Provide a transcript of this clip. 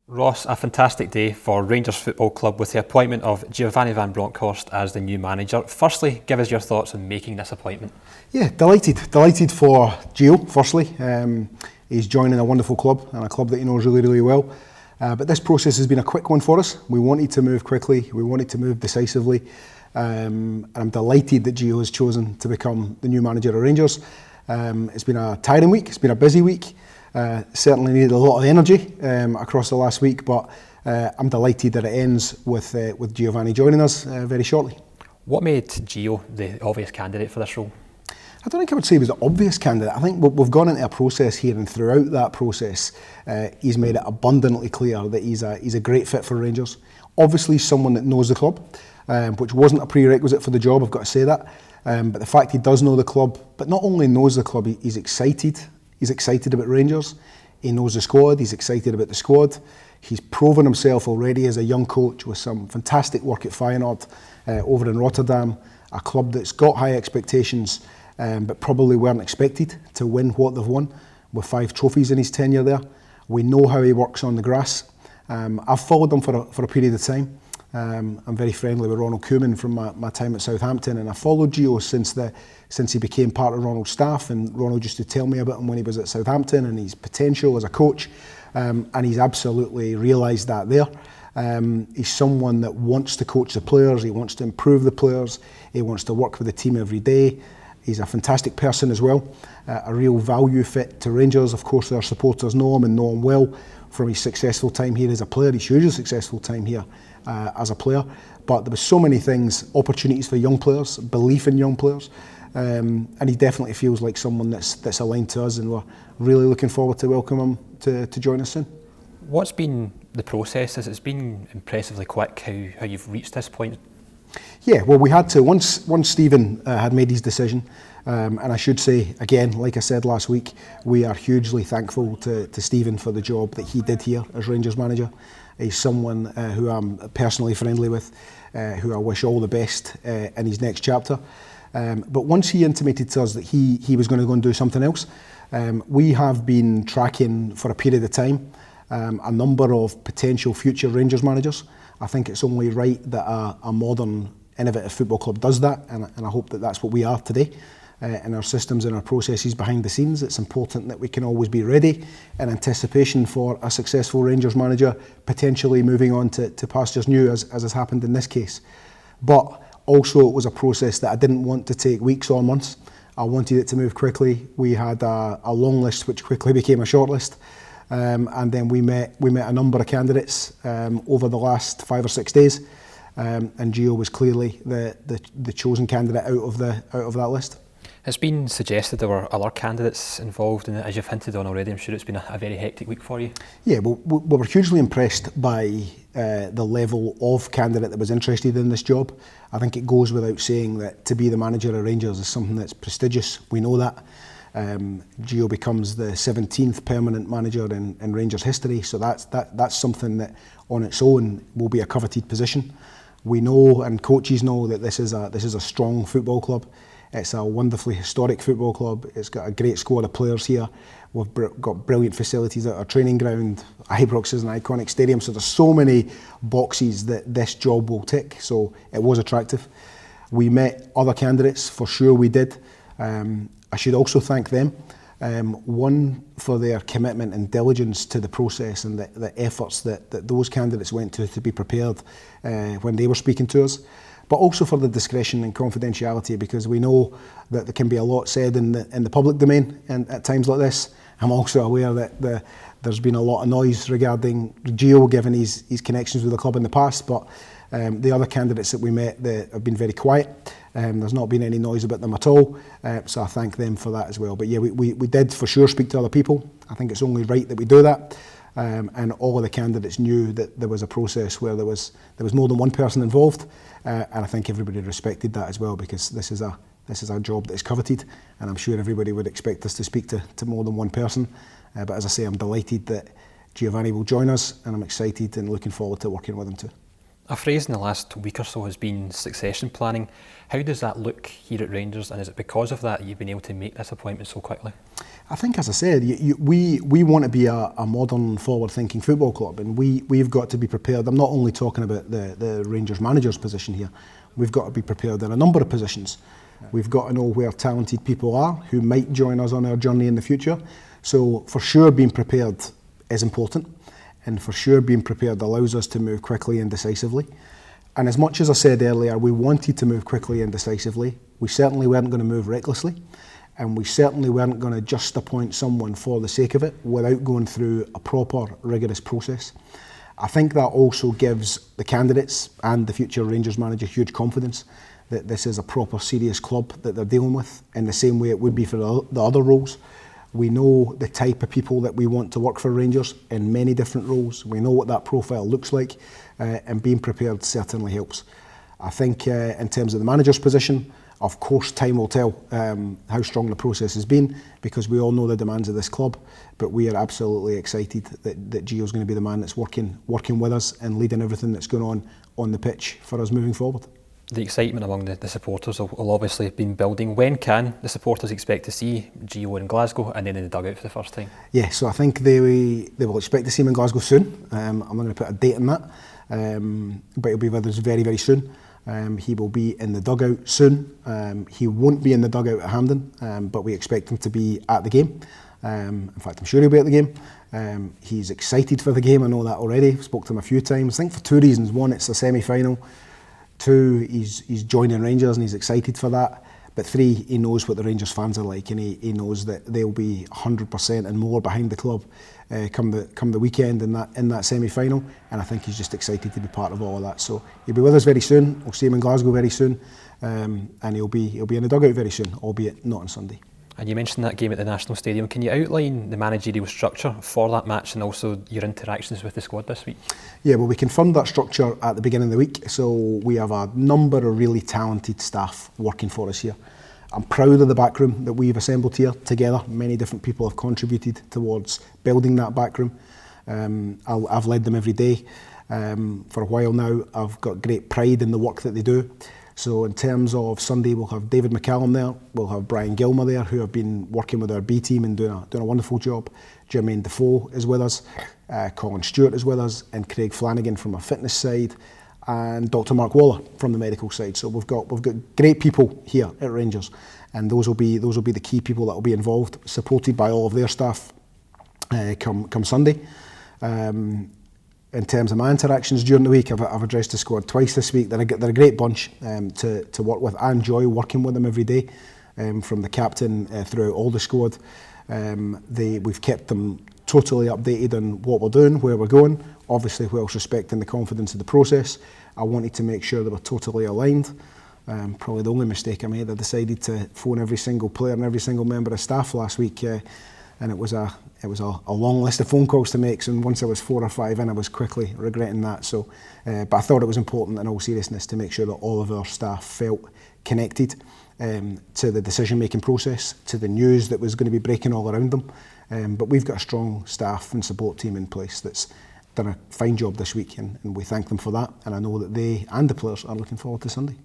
Ross, a fantastic day for Rangers Football Club with the appointment of Giovanni van Bronckhorst as the new manager. Firstly, give us your thoughts on making this appointment. Yeah, delighted for Gio, firstly. He's joining a wonderful club and a club that he knows really well. But this process has been a quick one for us. We wanted to move quickly, we wanted to move decisively. And I'm delighted that Gio has chosen to become the new manager of Rangers. It's been a tiring week, it's been a busy week. Certainly needed a lot of energy across the last week, but I'm delighted that it ends with Giovanni joining us very shortly. What made Gio the obvious candidate for this role? I don't think I would say he was the obvious candidate. I think we've gone into a process here, and throughout that process, he's made it abundantly clear that he's a great fit for Rangers. Obviously, someone that knows the club, which wasn't a prerequisite for the job, I've got to say that. But the fact he does know the club, but not only knows the club, he's excited. He's excited about Rangers. He knows the squad. He's excited about the squad. He's proven himself already as a young coach with some fantastic work at Feyenoord over in Rotterdam, a club that's got high expectations, but probably weren't expected to win what they've won, with 5 trophies in his tenure there. We know how he works on the grass. I've followed him for a period of time. I'm very friendly with Ronald Koeman from my time at Southampton, and I followed Gio since he became part of Ronald's staff, and Ronald used to tell me about him when he was at Southampton and his potential as a coach, and he's absolutely realised that there. He's someone that wants to coach the players, he wants to improve the players, he wants to work with the team every day. He's a fantastic person as well, a real value fit to Rangers. Of course, their supporters know him and know him well from his successful time here as a player, his hugely successful time here as a player. But there were so many things, opportunities for young players, belief in young players, and he definitely feels like someone that's aligned to us, and we're really looking forward to welcome him to join us soon. What's been the process? It's been impressively quick how you've reached this point. Yeah, well, we had to, once Stephen had made his decision, and I should say, again, like I said last week, we are hugely thankful to Stephen for the job that he did here as Rangers manager. He's someone who I'm personally friendly with, who I wish all the best in his next chapter. But once he intimated to us that he was going to go and do something else, we have been tracking for a period of time a number of potential future Rangers managers. I think it's only right that a modern, innovative football club does that, and I hope that that's what we are today. In our systems and our processes behind the scenes, it's important that we can always be ready in anticipation for a successful Rangers manager potentially moving on to pastures new, as has happened in this case. But also, it was a process that I didn't want to take weeks or months. I wanted it to move quickly. We had a long list which quickly became a short list. And then we met a number of candidates over the last 5 or 6 days, and Gio was clearly the chosen candidate out of that list. It's been suggested there were other candidates involved in it, as you've hinted on already. I'm sure it's been a very hectic week for you. Yeah, well, we were hugely impressed by the level of candidate that was interested in this job. I think it goes without saying that to be the manager of Rangers is something that's prestigious. We know that. Gio becomes the 17th permanent manager in Rangers history, so that's something that on its own will be a coveted position. We know, and coaches know, that this is a strong football club. It's a wonderfully historic football club. It's got a great squad of players here. We've got brilliant facilities at our training ground. Ibrox is an iconic stadium, so there's so many boxes that this job will tick, so it was attractive. We met other candidates, for sure we did. I should also thank them, one for their commitment and diligence to the process and the efforts that those candidates went to be prepared when they were speaking to us, but also for the discretion and confidentiality, because we know that there can be a lot said in the public domain and at times like this. I'm also aware that there's been a lot of noise regarding Gio, given his connections with the club in the past, but the other candidates that we met have been very quiet. There's not been any noise about them at all, so I thank them for that as well. But yeah, we did for sure speak to other people. I think it's only right that we do that, and all of the candidates knew that there was a process where there was more than one person involved, and I think everybody respected that as well, because this is a job that is coveted, and I'm sure everybody would expect us to speak to more than one person. But as I say, I'm delighted that Giovanni will join us, and I'm excited and looking forward to working with him too. A phrase in the last week or so has been succession planning. How does that look here at Rangers, and is it because of that you've been able to make this appointment so quickly? I think, as I said, we want to be a modern, forward-thinking football club, and we've got to be prepared. I'm not only talking about the Rangers manager's position here. We've got to be prepared in a number of positions. We've got to know where talented people are who might join us on our journey in the future. So for sure being prepared is important, and for sure being prepared allows us to move quickly and decisively. And as much as I said earlier, we wanted to move quickly and decisively, we certainly weren't going to move recklessly, and we certainly weren't going to just appoint someone for the sake of it without going through a proper, rigorous process. I think that also gives the candidates and the future Rangers manager huge confidence that this is a proper, serious club that they're dealing with, in the same way it would be for the other roles. We know the type of people that we want to work for Rangers in many different roles. We know what that profile looks like, and being prepared certainly helps. I think in terms of the manager's position, of course time will tell how strong the process has been, because we all know the demands of this club, but we are absolutely excited that Gio's going to be the man that's working with us and leading everything that's going on the pitch for us moving forward. The excitement among the supporters will obviously have been building. When can the supporters expect to see Gio in Glasgow and then in the dugout for the first time? Yeah, so I think they will expect to see him in Glasgow soon. I'm not going to put a date on that, but he'll be with us very, very soon. He will be in the dugout soon. He won't be in the dugout at Hampden, but we expect him to be at the game. In fact, I'm sure he'll be at the game. He's excited for the game, I know that already. I've spoke to him a few times. I think for two reasons. One, it's a semi-final. Two, he's joining Rangers and he's excited for that. But three, he knows what the Rangers fans are like, and he knows that they'll be 100% and more behind the club come the weekend in that semi-final. And I think he's just excited to be part of all of that. So he'll be with us very soon. We'll see him in Glasgow very soon, and he'll be in the dugout very soon, albeit not on Sunday. And you mentioned that game at the National Stadium. Can you outline the managerial structure for that match and also your interactions with the squad this week? Yeah, well, we confirmed that structure at the beginning of the week. So we have a number of really talented staff working for us here. I'm proud of the backroom that we've assembled here together. Many different people have contributed towards building that backroom. I've led them every day for a while now. I've got great pride in the work that they do. So in terms of Sunday, we'll have David McCallum there, we'll have Brian Gilmer there, who have been working with our B team and doing a wonderful job. Jermaine Defoe is with us, Colin Stewart is with us, and Craig Flanagan from our fitness side, and Dr. Mark Waller from the medical side. So we've got great people here at Rangers, and those will be the key people that will be involved, supported by all of their staff come Sunday. In terms of my interactions during the week, I've addressed the squad twice this week. They're a great bunch to work with. I enjoy working with them every day, from the captain throughout all the squad. We've kept them totally updated on what we're doing, where we're going, obviously whilst respecting the confidence of the process. I wanted to make sure they were totally aligned. Probably the only mistake I made, I decided to phone every single player and every single member of staff last week, and it was a long list of phone calls to make, and once I was 4 or 5 in, I was quickly regretting that. So, but I thought it was important, in all seriousness, to make sure that all of our staff felt connected to the decision-making process, to the news that was going to be breaking all around them. But we've got a strong staff and support team in place that's done a fine job this week, and we thank them for that. And I know that they and the players are looking forward to Sunday.